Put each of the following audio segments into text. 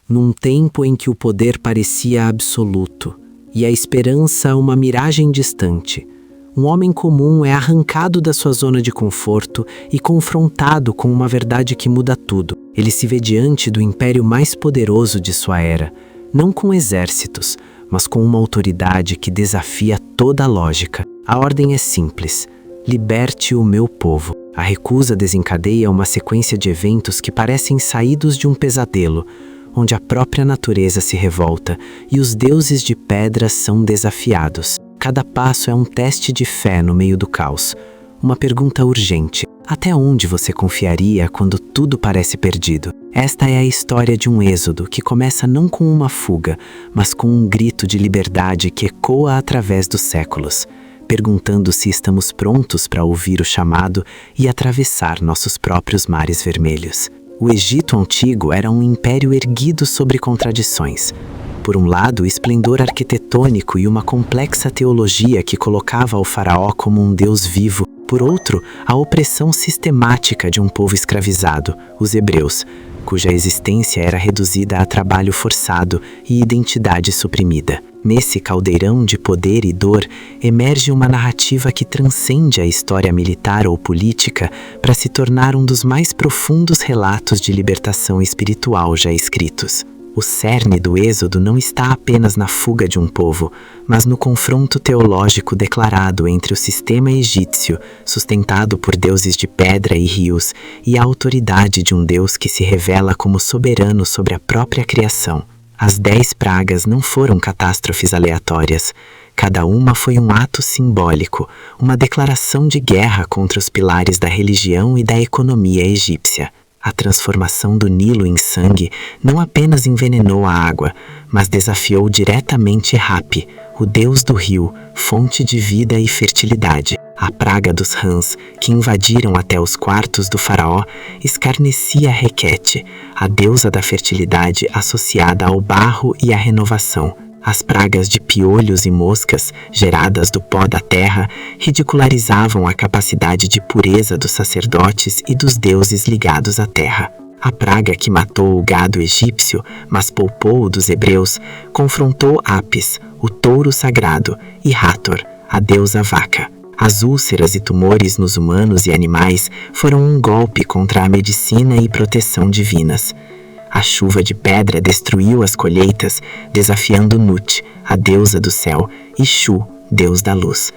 num tempo em que o poder parecia absoluto e a esperança uma miragem distante. Um homem comum é arrancado da sua zona de conforto e confrontado com uma verdade que muda tudo. Ele se vê diante do império mais poderoso de sua era, não com exércitos, mas com uma autoridade que desafia toda a lógica. A ordem é simples: liberte o meu povo. A recusa desencadeia uma sequência de eventos que parecem saídos de um pesadelo, onde a própria natureza se revolta e os deuses de pedra são desafiados. Cada passo é um teste de fé no meio do caos. Uma pergunta urgente: até onde você confiaria quando tudo parece perdido? Esta é a história de um êxodo que começa não com uma fuga, mas com um grito de liberdade que ecoa através dos séculos, perguntando se estamos prontos para ouvir o chamado e atravessar nossos próprios mares vermelhos. O Egito Antigo era um império erguido sobre contradições. Por um lado, o esplendor arquitetônico e uma complexa teologia que colocava o faraó como um deus vivo. Por outro, a opressão sistemática de um povo escravizado, os hebreus, cuja existência era reduzida a trabalho forçado e identidade suprimida. Nesse caldeirão de poder e dor, emerge uma narrativa que transcende a história militar ou política para se tornar um dos mais profundos relatos de libertação espiritual já escritos. O cerne do Êxodo não está apenas na fuga de um povo, mas no confronto teológico declarado entre o sistema egípcio, sustentado por deuses de pedra e rios, e a autoridade de um Deus que se revela como soberano sobre a própria criação. As 10 pragas não foram catástrofes aleatórias. Cada uma foi um ato simbólico, uma declaração de guerra contra os pilares da religião e da economia egípcia. A transformação do Nilo em sangue não apenas envenenou a água, mas desafiou diretamente Hapi, o deus do rio, fonte de vida e fertilidade. A praga dos rãs, que invadiram até os quartos do faraó, escarnecia Requete, a deusa da fertilidade associada ao barro e à renovação. As pragas de piolhos e moscas, geradas do pó da terra, ridicularizavam a capacidade de pureza dos sacerdotes e dos deuses ligados à terra. A praga que matou o gado egípcio, mas poupou o dos hebreus, confrontou Apis, o touro sagrado, e Hathor, a deusa vaca. As úlceras e tumores nos humanos e animais foram um golpe contra a medicina e proteção divinas. A chuva de pedra destruiu as colheitas, desafiando Nut, a deusa do céu, e Shu, deus da luz.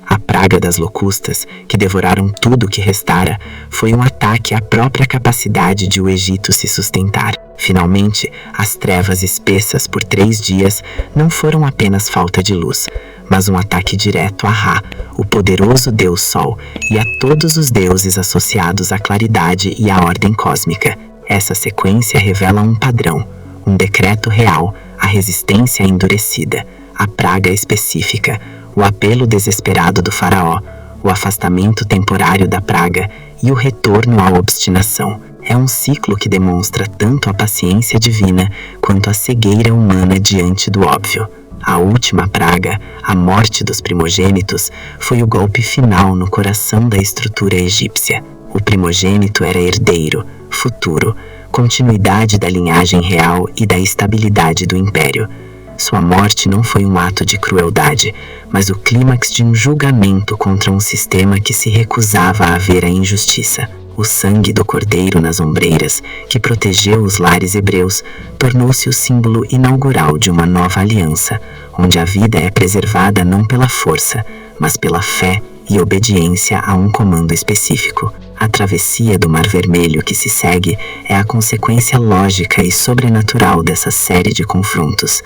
A praga das locustas, que devoraram tudo o que restara, foi um ataque à própria capacidade de o Egito se sustentar. Finalmente, as trevas espessas por 3 dias não foram apenas falta de luz, mas um ataque direto a Ra, o poderoso deus Sol, e a todos os deuses associados à claridade e à ordem cósmica. Essa sequência revela um padrão, um decreto real, a resistência endurecida, a praga específica, o apelo desesperado do faraó, o afastamento temporário da praga e o retorno à obstinação. É um ciclo que demonstra tanto a paciência divina quanto a cegueira humana diante do óbvio. A última praga, a morte dos primogênitos, foi o golpe final no coração da estrutura egípcia. O primogênito era herdeiro, futuro, continuidade da linhagem real e da estabilidade do império. Sua morte não foi um ato de crueldade, mas o clímax de um julgamento contra um sistema que se recusava a ver a injustiça. O sangue do cordeiro nas ombreiras, que protegeu os lares hebreus, tornou-se o símbolo inaugural de uma nova aliança, onde a vida é preservada não pela força, mas pela fé e obediência a um comando específico. A travessia do Mar Vermelho que se segue é a consequência lógica e sobrenatural dessa série de confrontos.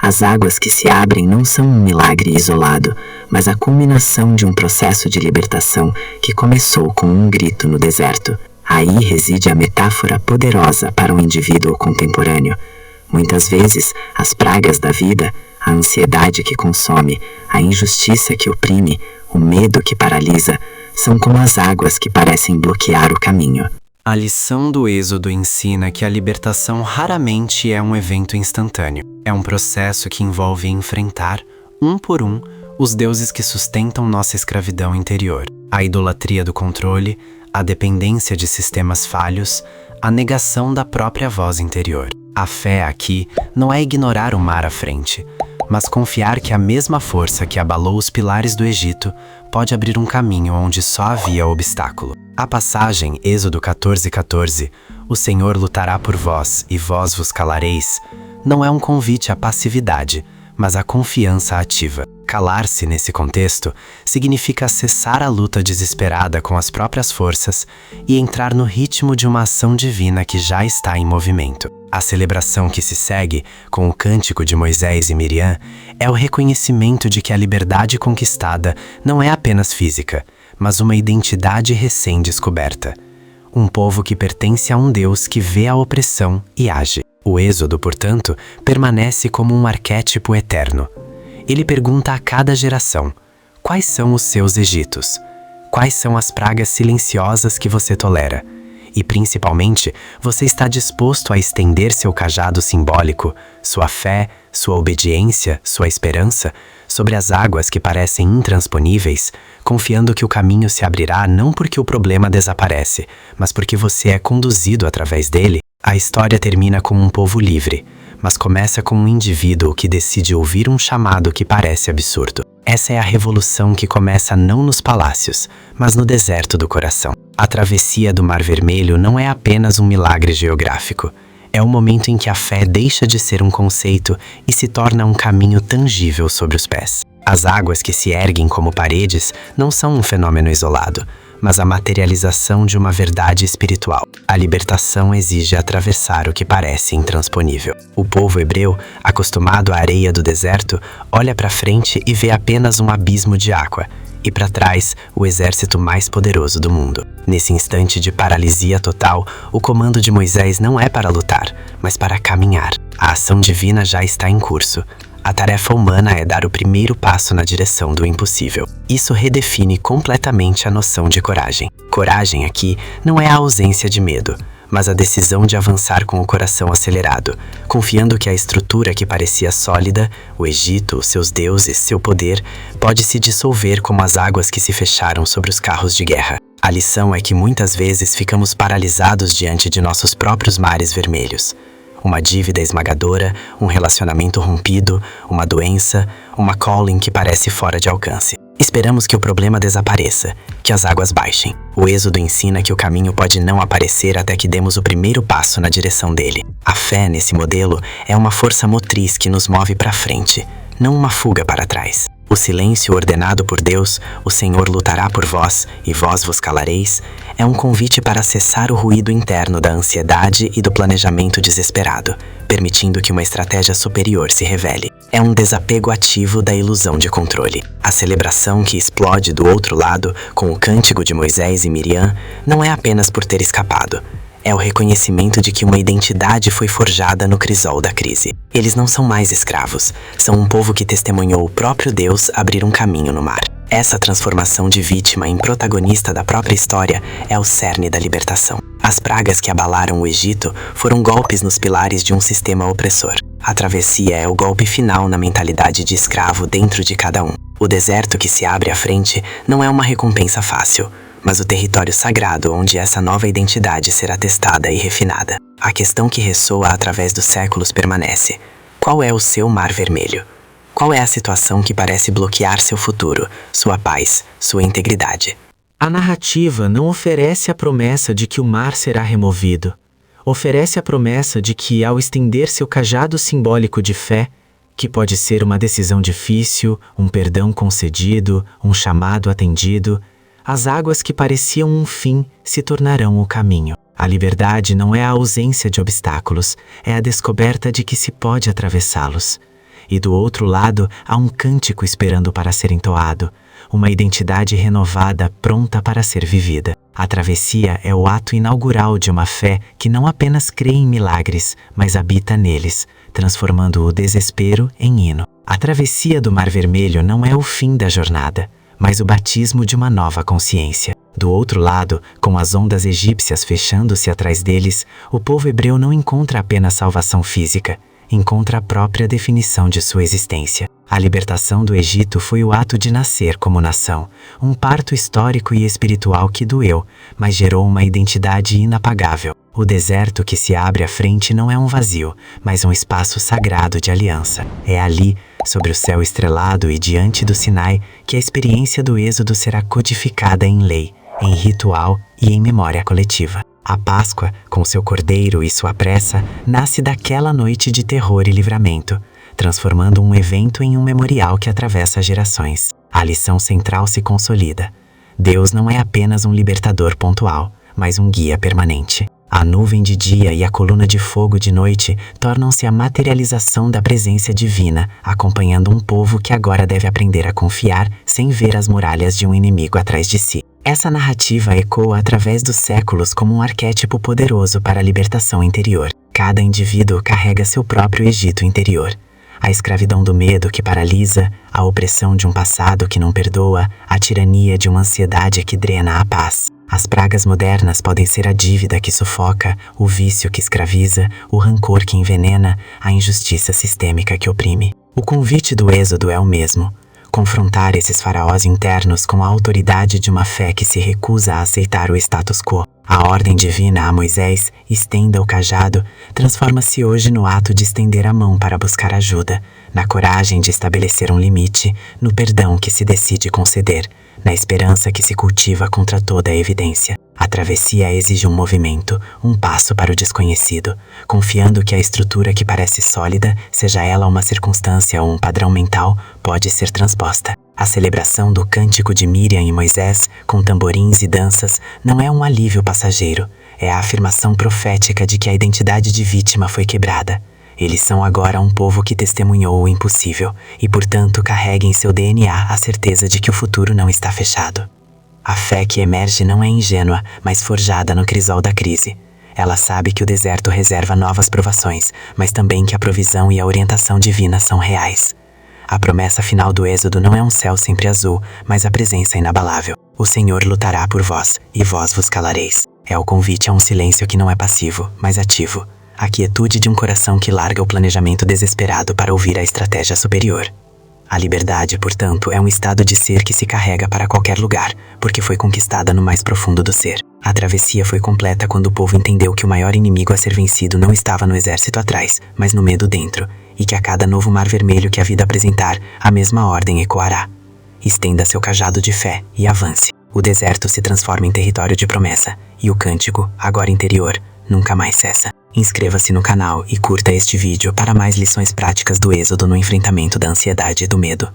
As águas que se abrem não são um milagre isolado, mas a culminação de um processo de libertação que começou com um grito no deserto. Aí reside a metáfora poderosa para o indivíduo contemporâneo. Muitas vezes, as pragas da vida, a ansiedade que consome, a injustiça que oprime, o medo que paralisa, são como as águas que parecem bloquear o caminho. A lição do Êxodo ensina que a libertação raramente é um evento instantâneo. É um processo que envolve enfrentar, um por um, os deuses que sustentam nossa escravidão interior. A idolatria do controle, a dependência de sistemas falhos, a negação da própria voz interior. A fé aqui não é ignorar o mar à frente, mas confiar que a mesma força que abalou os pilares do Egito pode abrir um caminho onde só havia obstáculo. A passagem, Êxodo 14:14, o Senhor lutará por vós e vós vos calareis, não é um convite à passividade, mas à confiança ativa. Calar-se nesse contexto significa cessar a luta desesperada com as próprias forças e entrar no ritmo de uma ação divina que já está em movimento. A celebração que se segue, com o cântico de Moisés e Miriam, é o reconhecimento de que a liberdade conquistada não é apenas física, mas uma identidade recém-descoberta. Um povo que pertence a um Deus que vê a opressão e age. O Êxodo, portanto, permanece como um arquétipo eterno. Ele pergunta a cada geração: quais são os seus Egitos? Quais são as pragas silenciosas que você tolera? E, principalmente, você está disposto a estender seu cajado simbólico, sua fé, sua obediência, sua esperança, sobre as águas que parecem intransponíveis, confiando que o caminho se abrirá não porque o problema desaparece, mas porque você é conduzido através dele? A história termina com um povo livre, mas começa com um indivíduo que decide ouvir um chamado que parece absurdo. Essa é a revolução que começa não nos palácios, mas no deserto do coração. A travessia do Mar Vermelho não é apenas um milagre geográfico. É o momento em que a fé deixa de ser um conceito e se torna um caminho tangível sobre os pés. As águas que se erguem como paredes não são um fenômeno isolado, mas a materialização de uma verdade espiritual. A libertação exige atravessar o que parece intransponível. O povo hebreu, acostumado à areia do deserto, olha para frente e vê apenas um abismo de água, e para trás, o exército mais poderoso do mundo. Nesse instante de paralisia total, o comando de Moisés não é para lutar, mas para caminhar. A ação divina já está em curso. A tarefa humana é dar o primeiro passo na direção do impossível. Isso redefine completamente a noção de coragem. Coragem aqui não é a ausência de medo, mas a decisão de avançar com o coração acelerado, confiando que a estrutura que parecia sólida, o Egito, seus deuses, seu poder, pode se dissolver como as águas que se fecharam sobre os carros de guerra. A lição é que muitas vezes ficamos paralisados diante de nossos próprios mares vermelhos. Uma dívida esmagadora, um relacionamento rompido, uma doença, uma calling que parece fora de alcance. Esperamos que o problema desapareça, que as águas baixem. O Êxodo ensina que o caminho pode não aparecer até que demos o primeiro passo na direção dele. A fé, nesse modelo, é uma força motriz que nos move para frente, não uma fuga para trás. O silêncio ordenado por Deus, o Senhor lutará por vós e vós vos calareis, é um convite para cessar o ruído interno da ansiedade e do planejamento desesperado, permitindo que uma estratégia superior se revele. É um desapego ativo da ilusão de controle. A celebração que explode do outro lado, com o cântico de Moisés e Miriam, não é apenas por ter escapado. É o reconhecimento de que uma identidade foi forjada no crisol da crise. Eles não são mais escravos, são um povo que testemunhou o próprio Deus abrir um caminho no mar. Essa transformação de vítima em protagonista da própria história é o cerne da libertação. As pragas que abalaram o Egito foram golpes nos pilares de um sistema opressor. A travessia é o golpe final na mentalidade de escravo dentro de cada um. O deserto que se abre à frente não é uma recompensa fácil, mas o território sagrado onde essa nova identidade será testada e refinada. A questão que ressoa através dos séculos permanece: qual é o seu mar vermelho? Qual é a situação que parece bloquear seu futuro, sua paz, sua integridade? A narrativa não oferece a promessa de que o mar será removido. Oferece a promessa de que, ao estender seu cajado simbólico de fé, que pode ser uma decisão difícil, um perdão concedido, um chamado atendido, as águas que pareciam um fim se tornarão o caminho. A liberdade não é a ausência de obstáculos, é a descoberta de que se pode atravessá-los. E do outro lado há um cântico esperando para ser entoado, uma identidade renovada pronta para ser vivida. A travessia é o ato inaugural de uma fé que não apenas crê em milagres, mas habita neles, transformando o desespero em hino. A travessia do Mar Vermelho não é o fim da jornada, mas o batismo de uma nova consciência. Do outro lado, com as ondas egípcias fechando-se atrás deles, o povo hebreu não encontra apenas salvação física, encontra a própria definição de sua existência. A libertação do Egito foi o ato de nascer como nação, um parto histórico e espiritual que doeu, mas gerou uma identidade inapagável. O deserto que se abre à frente não é um vazio, mas um espaço sagrado de aliança. É ali, sobre o céu estrelado e diante do Sinai, que a experiência do Êxodo será codificada em lei, em ritual e em memória coletiva. A Páscoa, com seu cordeiro e sua pressa, nasce daquela noite de terror e livramento, transformando um evento em um memorial que atravessa gerações. A lição central se consolida. Deus não é apenas um libertador pontual, mas um guia permanente. A nuvem de dia e a coluna de fogo de noite tornam-se a materialização da presença divina, acompanhando um povo que agora deve aprender a confiar sem ver as muralhas de um inimigo atrás de si. Essa narrativa ecoa através dos séculos como um arquétipo poderoso para a libertação interior. Cada indivíduo carrega seu próprio Egito interior. A escravidão do medo que paralisa, a opressão de um passado que não perdoa, a tirania de uma ansiedade que drena a paz. As pragas modernas podem ser a dívida que sufoca, o vício que escraviza, o rancor que envenena, a injustiça sistêmica que oprime. O convite do Êxodo é o mesmo: confrontar esses faraós internos com a autoridade de uma fé que se recusa a aceitar o status quo. A ordem divina a Moisés, estenda o cajado, transforma-se hoje no ato de estender a mão para buscar ajuda, na coragem de estabelecer um limite, no perdão que se decide conceder, na esperança que se cultiva contra toda a evidência. A travessia exige um movimento, um passo para o desconhecido, confiando que a estrutura que parece sólida, seja ela uma circunstância ou um padrão mental, pode ser transposta. A celebração do cântico de Miriam e Moisés, com tamborins e danças, não é um alívio passageiro, é a afirmação profética de que a identidade de vítima foi quebrada. Eles são agora um povo que testemunhou o impossível e, portanto, carrega em seu DNA a certeza de que o futuro não está fechado. A fé que emerge não é ingênua, mas forjada no crisol da crise. Ela sabe que o deserto reserva novas provações, mas também que a provisão e a orientação divina são reais. A promessa final do Êxodo não é um céu sempre azul, mas a presença inabalável. O Senhor lutará por vós, e vós vos calareis. É o convite a um silêncio que não é passivo, mas ativo. A quietude de um coração que larga o planejamento desesperado para ouvir a estratégia superior. A liberdade, portanto, é um estado de ser que se carrega para qualquer lugar, porque foi conquistada no mais profundo do ser. A travessia foi completa quando o povo entendeu que o maior inimigo a ser vencido não estava no exército atrás, mas no medo dentro, e que a cada novo mar vermelho que a vida apresentar, a mesma ordem ecoará. Estenda seu cajado de fé e avance. O deserto se transforma em território de promessa, e o cântico, agora interior, nunca mais cessa. Inscreva-se no canal e curta este vídeo para mais lições práticas do Êxodo no enfrentamento da ansiedade e do medo.